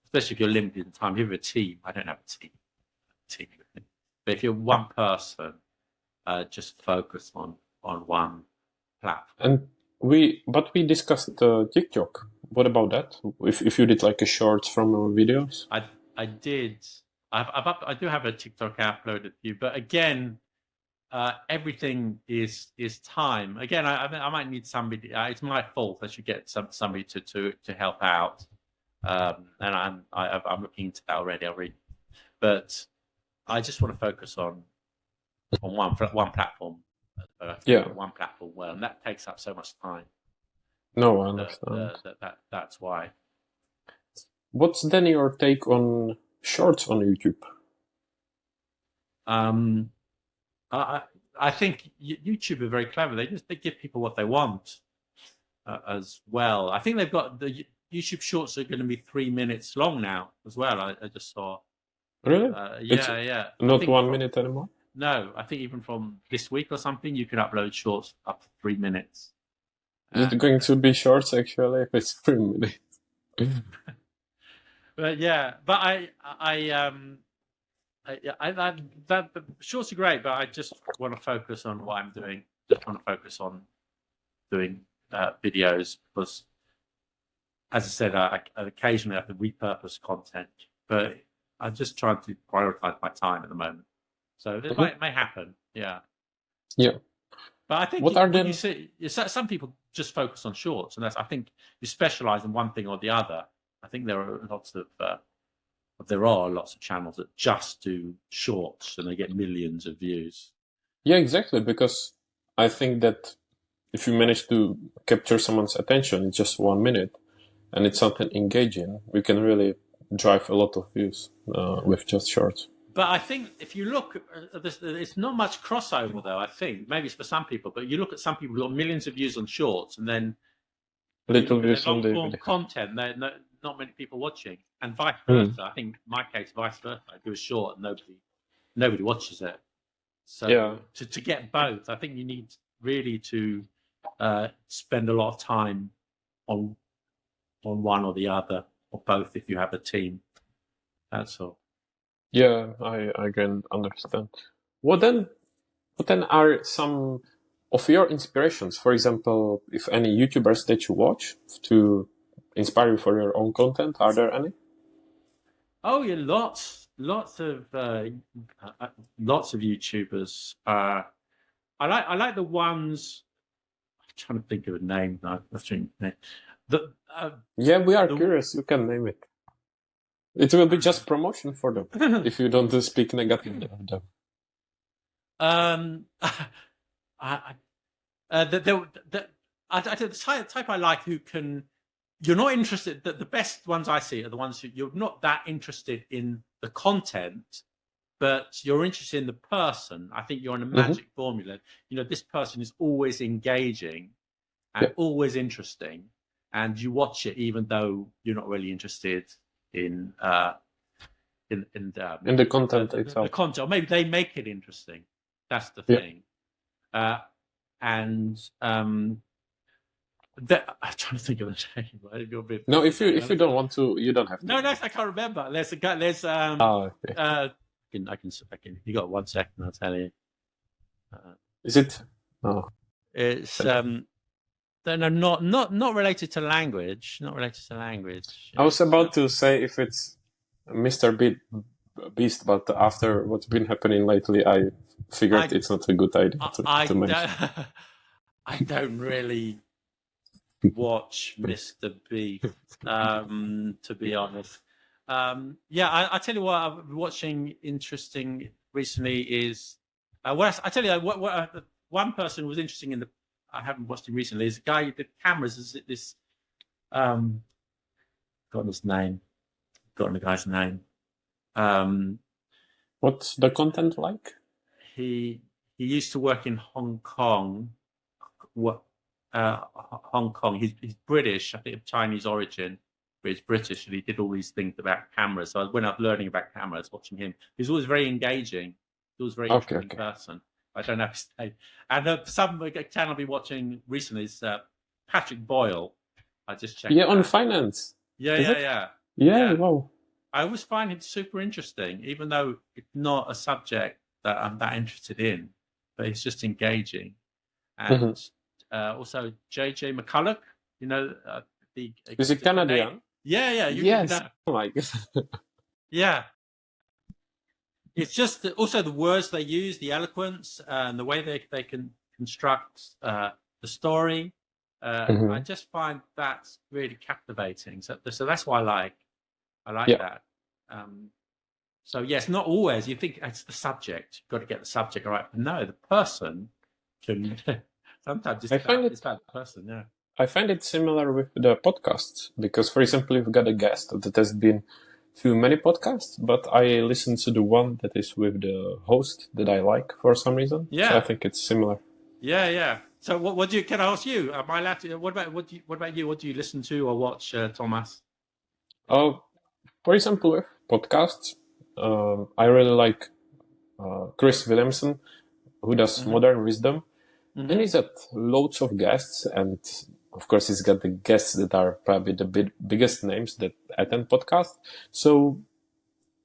especially if you're limited in time. If you have a team. I don't have a team. But if you're one person, just focus on one platform. And we discussed TikTok. What about that? If you did like a shorts from our videos, I did. I do have a TikTok uploaded to you, but again, everything is time. Again, I might need somebody. It's my fault. I should get somebody to help out. And I'm looking into that already. But I just want to focus on one platform. One platform well, and that takes up so much time. No, I understand. That's why. What's then your take on shorts on YouTube? I think YouTube are very clever. They give people what they want as well. I think they've got the YouTube Shorts are going to be 3 minutes long now as well. I just saw. Really? It's Yeah. not 1 minute anymore? No, I think even from this week or something, you can upload Shorts up to 3 minutes. Is it going to be shorts actually if it's 3 minutes? But yeah, but that Shorts are great, but I just want to focus on what I'm doing. Just want to focus on doing videos because, as I said, I occasionally have to repurpose content, but I'm just trying to prioritize my time at the moment. So it may happen, yeah. Yeah. But I think you see, some people just focus on Shorts, and I think you specialize in one thing or the other. I think there are lots of channels that just do Shorts, and they get millions of views. Yeah, exactly. Because I think that if you manage to capture someone's attention in just 1 minute, and it's something engaging, we can really drive a lot of views with just Shorts. But I think if you look at this, it's not much crossover, though, I think. Maybe it's for some people, but you look at some people who got millions of views on Shorts and then little views on the long-form content, not many people watching. And vice versa. I think in my case, vice versa. I do a short and nobody watches it. So to get both, I think you need really to spend a lot of time on one or the other, or both if you have a team. That's all. Yeah, I can understand. What then are some of your inspirations? For example, if any YouTubers that you watch to inspire you for your own content, are there any? Oh yeah, lots of YouTubers. I like the ones. I'm trying to think of a name now. Yeah, we are curious. You can name it. It will be just promotion for them if you don't speak negatively of them. The type I like who can. You're not interested. The best ones I see are the ones who you're not that interested in the content, but you're interested in the person. I think you're on a magic formula. You know, this person is always engaging and always interesting, and you watch it even though you're not really interested in the content itself. The content, or maybe they make it interesting. That's the thing. I'm trying to think of the name. No, if you don't want to, you don't have to. No, I can't remember. There's a guy. There's okay. I can. You got 1 second. I'll tell you. Is it? Oh. It's no, not related to language. Not related to language. I was about to say if it's Mr. Beast, but after what's been happening lately, I figured it's not a good idea to mention. I don't really watch Mr. Beast, to be honest. I tell you what, I've been watching interesting recently is I tell you what one person who was interesting in the I haven't watched him recently is a guy who did cameras. Is it this forgotten his name? Forgotten the guy's name. What's the content like? He used to work in Hong Kong. Hong Kong. He's British, I think of Chinese origin, but he's British, and he did all these things about cameras. So when I was learning about cameras, watching him, he's always very engaging. He was a very interesting person. I don't know his name. And some channel I've been watching recently is Patrick Boyle. I just checked. Yeah, on finance. Yeah. Wow. I always find it super interesting, even though it's not a subject that I'm that interested in, but it's just engaging. And also JJ McCulloch, you know, is it Canadian? Yeah. Yes. Oh my God. Yeah. It's just also the words they use, the eloquence, and the way they can construct the story. I just find that's really captivating. So that's why I like that. So yes, not always. You think it's the subject. You've got to get the subject right. But no, the person can sometimes it's about the person. Yeah. I find it similar with the podcasts because, for example, you've got a guest that has been too many podcasts, but I listen to the one that is with the host that I like for some reason. Yeah. So I think it's similar. Yeah. So what do you? Can I ask you? Am I allowed to? What about you? What do you listen to or watch, Thomas? For example, with podcasts, I really like Chris Williamson, who does Modern Wisdom. And he's got loads of guests, and of course he's got the guests that are probably the biggest names that attend podcasts. So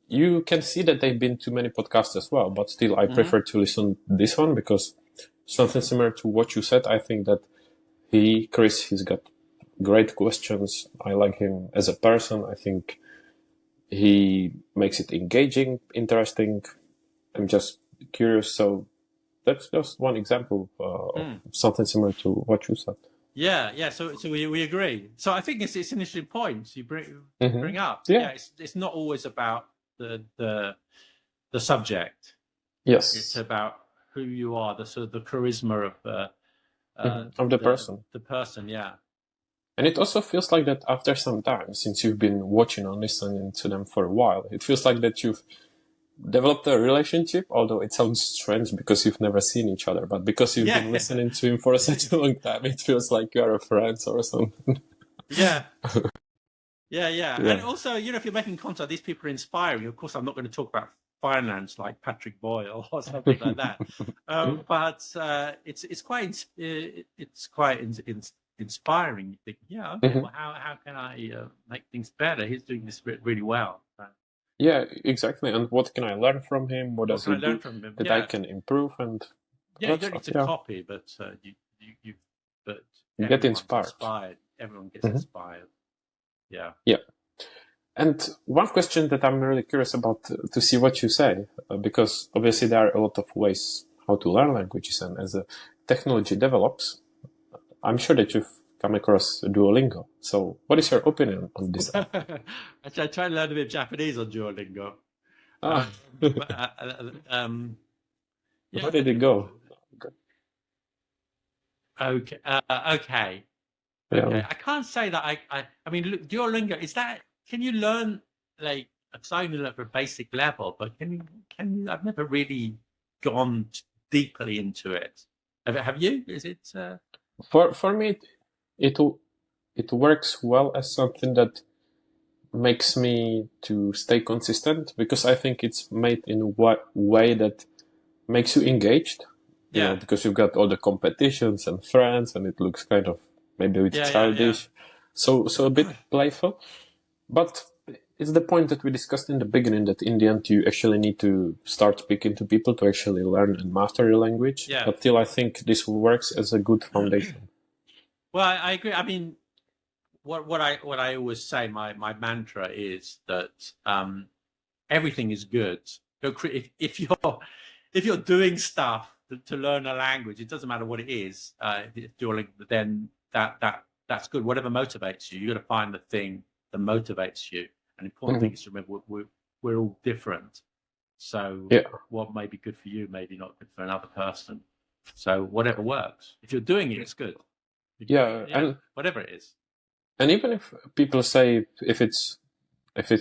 you can see that they've been to many podcasts as well, but still I prefer to listen to this one because something similar to what you said. I think that he's got great questions. I like him as a person. I think he makes it engaging, interesting. I'm just curious. So that's just one example of something similar to what you said. Yeah. So we agree. So I think it's an interesting point you bring up. Yeah. It's not always about the subject. Yes. It's about who you are, the sort of the charisma of the person. The person, yeah. And it also feels like that after some time, since you've been watching and listening to them for a while, it feels like that you've developed a relationship, although it sounds strange because you've never seen each other, but because you've been listening to him for such a long time, it feels like you are friends or something. Yeah. And also, if you're making content, these people are inspiring. Of course, I'm not going to talk about finance like Patrick Boyle or something like that. But it's quite inspiring. You think, well, how can I make things better? He's doing this really well. Yeah, exactly. And what can I learn from him? What does he do that I can improve? And you don't need to copy, but you get inspired. Everyone gets inspired. Yeah. And one question that I'm really curious about to see what you say, because obviously there are a lot of ways how to learn languages, and as the technology develops, I'm sure that you've come across Duolingo. So what is your opinion on this? I tried to learn a bit of Japanese on Duolingo. How did it go? Okay. I can't say that I mean, look, Duolingo, can you learn, like, because I only learned for a basic level, but can you, I've never really gone deeply into it. Have you? Is it? For me, it works well as something that makes me to stay consistent, because I think it's made in a way that makes you engaged. Yeah. Because you've got all the competitions and friends, and it looks kind of maybe a bit childish. So a bit playful. But it's the point that we discussed in the beginning, that in the end you actually need to start speaking to people to actually learn and master your language. Yeah. But still, I think this works as a good foundation. Well, I agree. I mean, what I always say, my mantra is that everything is good. If you're doing stuff to learn a language, it doesn't matter what it is. Then that's good. Whatever motivates you, you got to find the thing that motivates you. An important thing is to remember we're all different. So what may be good for you may be not good for another person. So whatever works. If you're doing it, it's good. And whatever it is. And even if people say if it's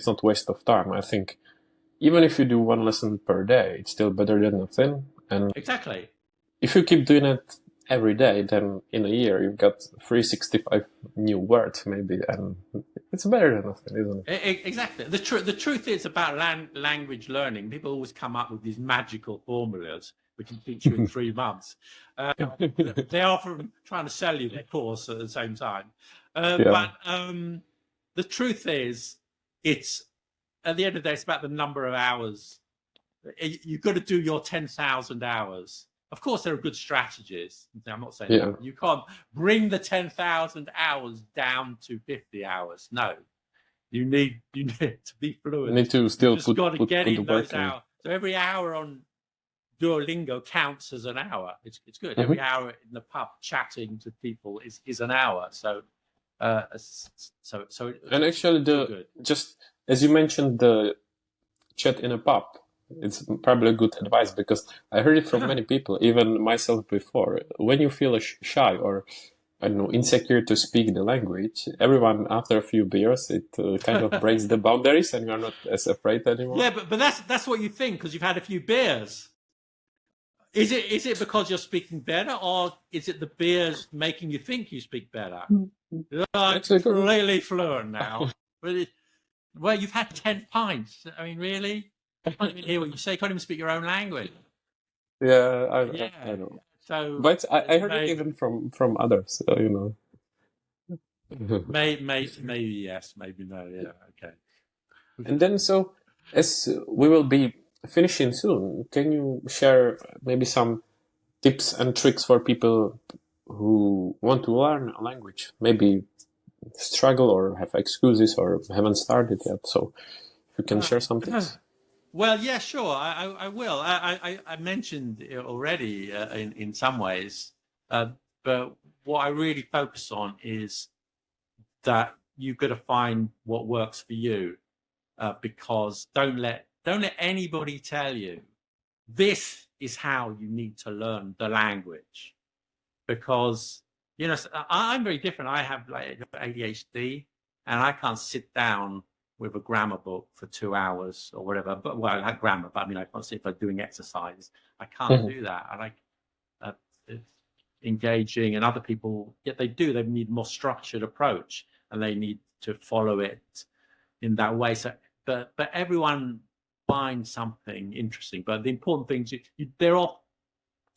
not waste of time, I think even if you do one lesson per day, it's still better than nothing. And exactly, if you keep doing it every day, then in a year you've got 365 new words maybe, and it's better than nothing, isn't it? Exactly. The truth is about language learning. People always come up with these magical formulas which can teach you in 3 months. They are from trying to sell you their course at the same time. But the truth is, it's at the end of the day, it's about the number of hours. You've got to do your 10,000 hours. Of course, there are good strategies. I'm not saying you can't bring the 10,000 hours down to 50 hours. No, you need to be fluent. You need to still put the those work in. hours. So every hour on Duolingo counts as an hour. It's good. Every hour in the pub chatting to people is an hour. So and actually, just as you mentioned, the chat in a pub, it's probably good advice, because I heard it from many people, even myself before. When you feel shy or I don't know, insecure to speak the language, everyone after a few beers, it kind of breaks the boundaries, and you're not as afraid anymore. Yeah, but that's what you think because you've had a few beers. Is it because you're speaking better, or is it the beers making you think you speak better? You're completely fluent now. Really? Well, you've had 10 pints. I mean, really? I can't even hear what you say. You can't even speak your own language. Yeah, I know. So, but I heard it even from others, you know. maybe yes, maybe no. Yeah, okay. And then, so as we will be finishing soon, can you share maybe some tips and tricks for people who want to learn a language? Maybe struggle or have excuses or haven't started yet. So if you can share some tips. Well, yeah, sure. I will. I mentioned it already in some ways, but what I really focus on is that you've got to find what works for you, because don't let anybody tell you this is how you need to learn the language, because you know I'm very different. I have like ADHD, and I can't sit down with a grammar book for 2 hours or whatever. But well, I like grammar, but I mean, I can't sit if I'm doing exercise. I can't do that. I like engaging, and other people, yet they do. They need more structured approach, and they need to follow it in that way. So, but everyone finds something interesting. But the important things, there are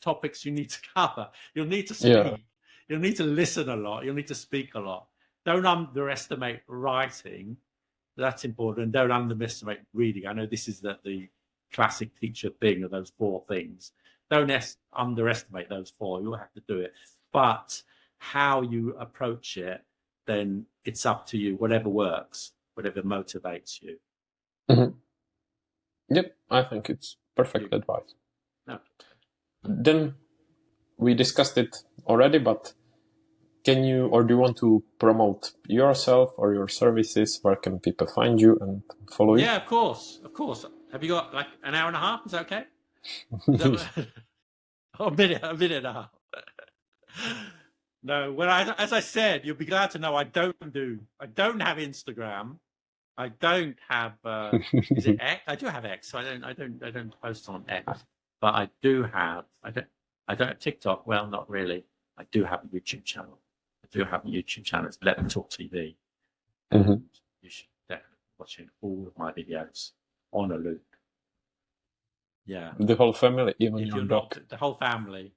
topics you need to cover. You'll need to speak. Yeah. You'll need to listen a lot. You'll need to speak a lot. Don't underestimate writing. That's important. Don't underestimate reading. I know this is the classic teacher thing of those 4 things. Don't underestimate those 4. You'll have to do it. But how you approach it, then it's up to you. Whatever works, whatever motivates you. Mm-hmm. Yep, I think it's perfect advice. No. Then we discussed it already, but can you, or do you want to promote yourself or your services? Where can people find you and follow you? Yeah, of course. Have you got like an hour and a half? Is that okay? A minute and a half. No, well, as I said, you'll be glad to know I don't have Instagram. I don't have. Is it X? I do have X, so I don't post on X, but I do have. I don't have TikTok. Well, not really. I do have a YouTube channel. It's Let Me Talk TV. Mm-hmm. You should definitely be watching all of my videos on a loop. Yeah. The whole family, even if your you're dog. Not, the whole family,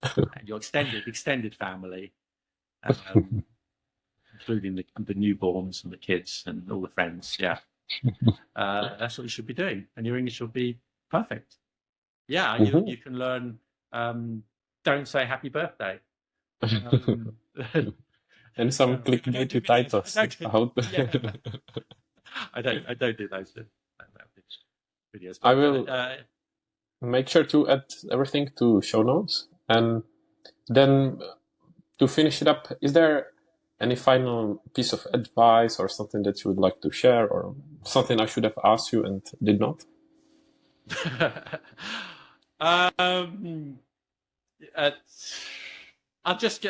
and your extended family, including the newborns and the kids and all the friends. Yeah. That's what you should be doing, and your English will be perfect. Yeah, Mm-hmm. you can learn. Don't say happy birthday. And some clickbaity titles. I don't do those videos. I will make sure to add everything to show notes. And then to finish it up, is there any final piece of advice or something that you would like to share, or something I should have asked you and did not? I'll just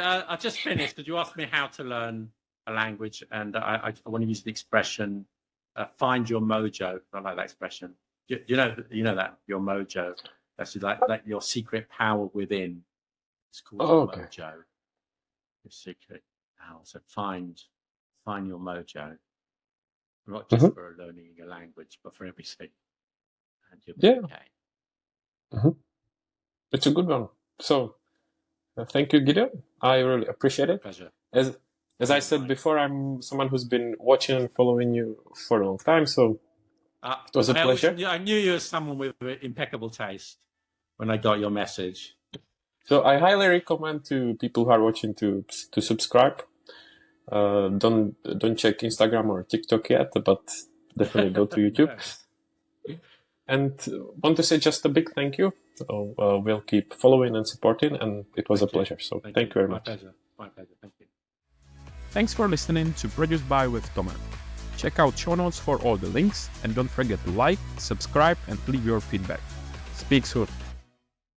finish because you asked me how to learn a language, and I want to use the expression "find your mojo." I like that expression. You know that your mojo. That's like your secret power within. It's called mojo. Your secret power. So find your mojo, not just for learning a language, but for everything. And you'll be okay. Mm-hmm. It's a good one. So. Thank you, Gideon. I really appreciate it. Pleasure. As I said before, I'm someone who's been watching and following you for a long time, so it was a pleasure. I knew you were someone with impeccable taste when I got your message. So I highly recommend to people who are watching to subscribe. Don't check Instagram or TikTok yet, but definitely go to YouTube. And want to say just a big thank you. We'll keep following and supporting, and it was a pleasure. So thank you very much. My pleasure. Thank you. Thanks for listening to Produced by with Tomer. Check out show notes for all the links, and don't forget to like, subscribe, and leave your feedback. Speak soon.